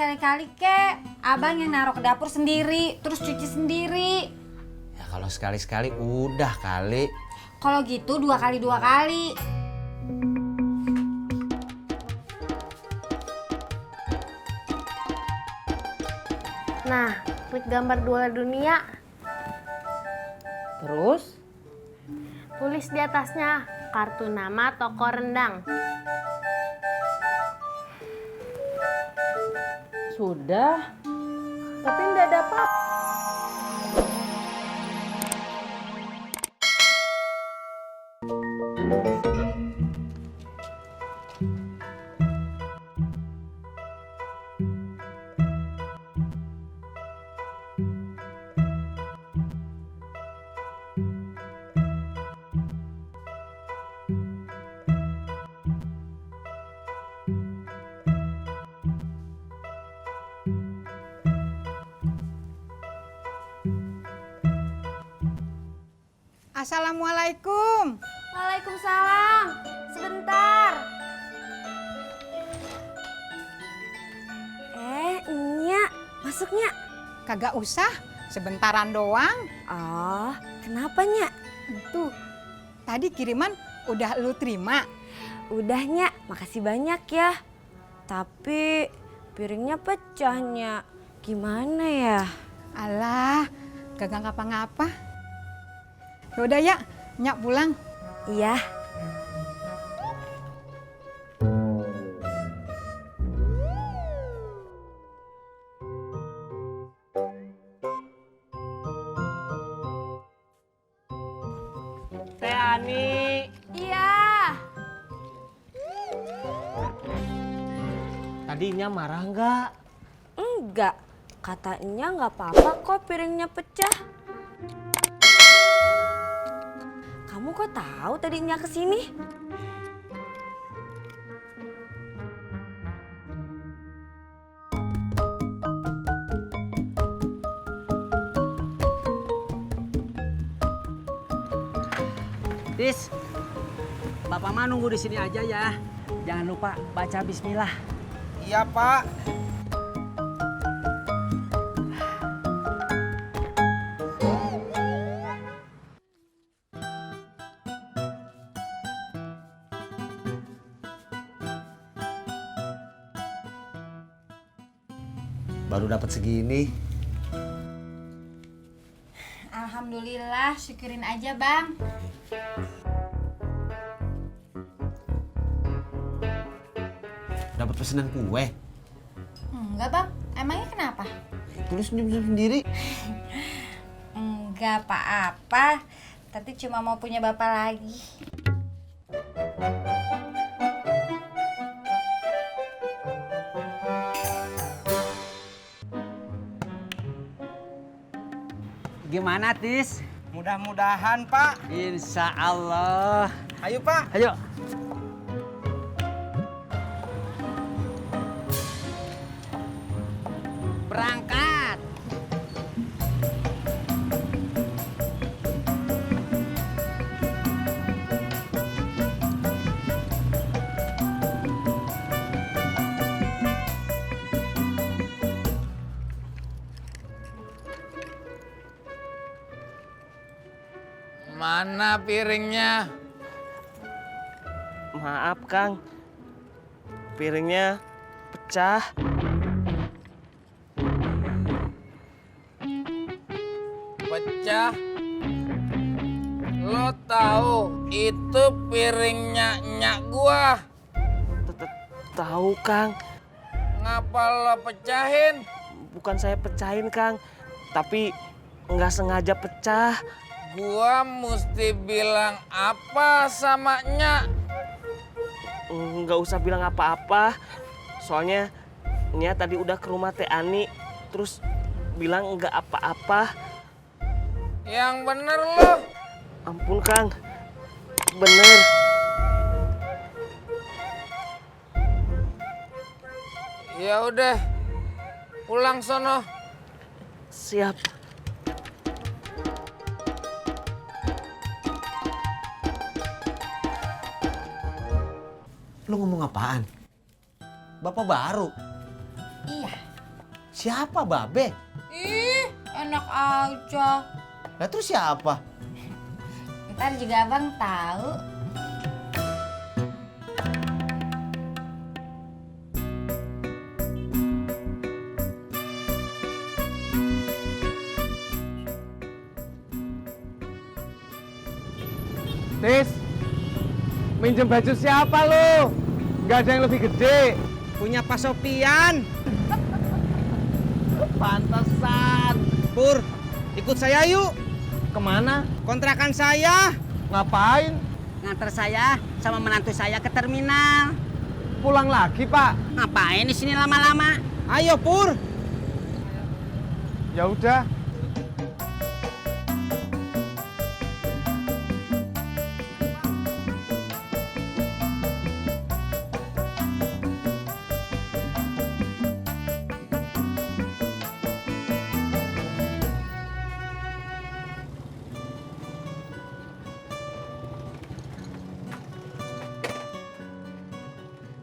sekali-kali kek. Abang yang naruh ke dapur sendiri, terus cuci sendiri. Ya kalau sekali-sekali udah kali. Kalau gitu 2 kali 2 kali. Nah, klik gambar dua dunia. Terus? Tulis di atasnya kartu nama toko rendang. Sudah. Tapi enggak ada apa. Assalamualaikum. Waalaikumsalam. Sebentar. Nyak, masuknya. Kagak usah, sebentaran doang. Oh, kenapa Nyak? Tuh, tadi kiriman udah lu terima. Udah Nyak, makasih banyak ya. Tapi piringnya pecah Nyak. Gimana ya? Alah, kagak ngapa-ngapa. Yaudah ya, Nyak pulang. Iya. Teh Ani. Iya. Tadinya marah nggak? Enggak. Katanya nggak apa-apa kok piringnya pecah. Kamu kok tahu tadinya kesini? Tis, Bapak mah nunggu di sini aja ya. Jangan lupa baca bismillah. Iya, Pak. Baru dapat segini. Alhamdulillah, syukurin aja, Bang. Dapat pesanan kue. Enggak, Bang. Emangnya kenapa? Tulis sendiri. Enggak apa-apa. Tati cuma mau punya bapak lagi. Gimana Tis? Mudah-mudahan, Pak. Insya Allah. Ayo, Pak. Ayo. Berangkat. Mana piringnya? Maaf Kang. Piringnya pecah. Pecah. Lo tahu itu piringnya nyak gua. Tahu Kang. Ngapa lo pecahin? Bukan saya pecahin Kang. Tapi nggak sengaja pecah. Gua mesti bilang apa sama nyak? Nggak usah bilang apa-apa. Soalnya Nia tadi udah ke rumah Teh Ani. Terus bilang nggak apa-apa. Yang bener lo. Ampun Kang. Bener. Ya udah. Pulang sono. Siap. Lu ngomong apaan? Bapak baru. Iya, Siapa Babe? Ih, enak aja. Lah terus siapa? Ntar juga abang tahu. Tis, minjem baju siapa lo? Nggak ada yang lebih gede. Punya Pak Sopian. Pantesan. Pur, ikut saya yuk. Kemana? Kontrakan saya. Ngapain? Nganter saya sama menantu saya ke terminal. Pulang lagi, Pak. Ngapain di sini lama-lama? Ayo, Pur. Ya udah.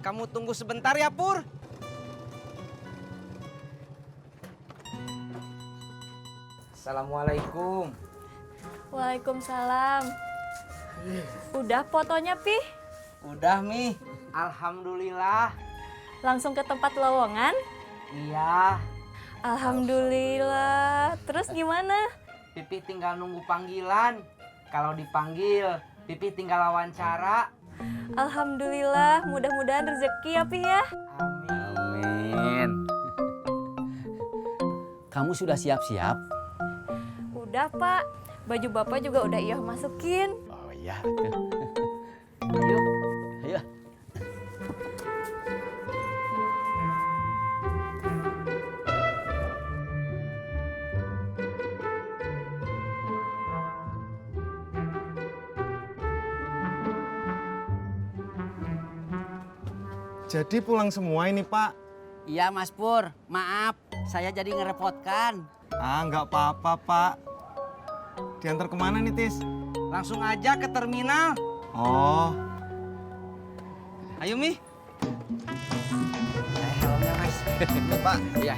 Kamu tunggu sebentar ya, Pur. Assalamualaikum. Waalaikumsalam. Udah fotonya, Pi? Udah, Mi. Alhamdulillah. Langsung ke tempat lowongan? Iya. Alhamdulillah. Terus gimana? Pipi tinggal nunggu panggilan. Kalau dipanggil, Pipi tinggal wawancara. Alhamdulillah, mudah-mudahan rezeki ya, Pi ya. Amin. Kamu sudah siap-siap? Udah, Pak. Baju Bapak juga udah Iya masukin. Oh iya. Ayo. Ayo. Jadi pulang semua ini, Pak. Iya, Mas Pur. Maaf, saya jadi ngerepotkan. Ah, nggak apa-apa, Pak. Diantar kemana nih, Tis? Langsung aja ke terminal. Oh, Ayo, Mi. Helmnya, Mas. Pak. Iya.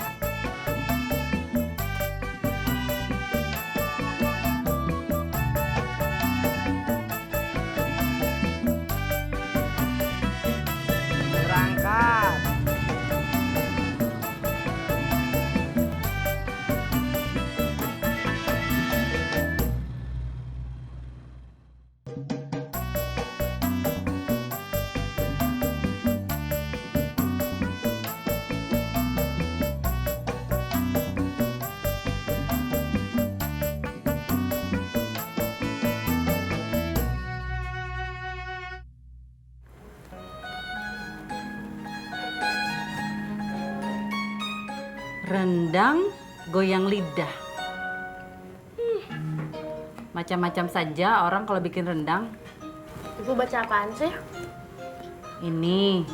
Berangkat. Rendang goyang lidah. Macam-macam saja orang kalau bikin rendang. Ibu baca apaan sih? Ini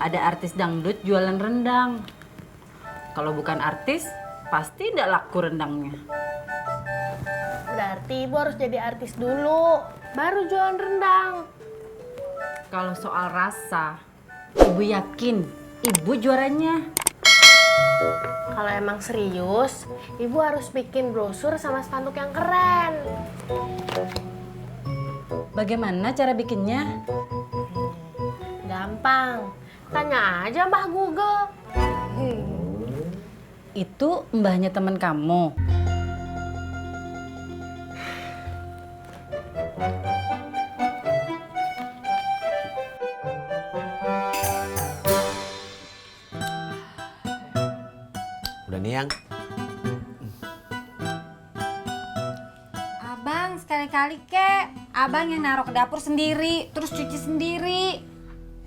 ada artis dangdut jualan rendang. Kalau bukan artis, pasti tidak laku rendangnya. Berarti Ibu harus jadi artis dulu, baru jualan rendang. Kalau soal rasa, Ibu yakin Ibu juaranya. Kalau emang serius, Ibu harus bikin brosur sama spanduk yang keren. Bagaimana cara bikinnya? Gampang, tanya aja Mbah Google. Itu mbahnya teman kamu. Udah nih yang. Abang sekali-kali kek. Abang yang naruh ke dapur sendiri, terus cuci sendiri.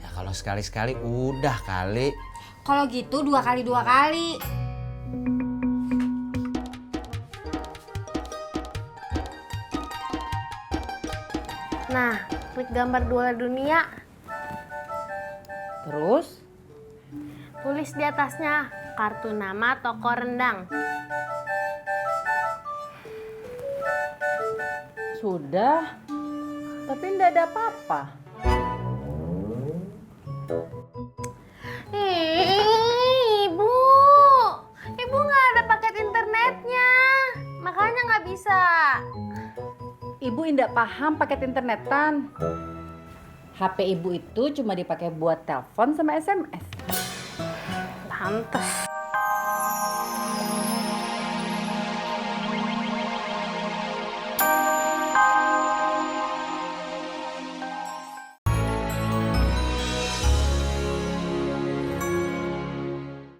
Ya kalau sekali-sekali udah kali. Kalau gitu 2 kali 2 kali. Nah, klik gambar dua dunia, Terus? tulis di atasnya kartu nama toko rendang. Sudah. Tapi tidak ada apa-apa. Ibu, Ibu bisa. Ibu indak paham paket internetan. HP ibu itu cuma dipakai buat telepon sama SMS. Pantes.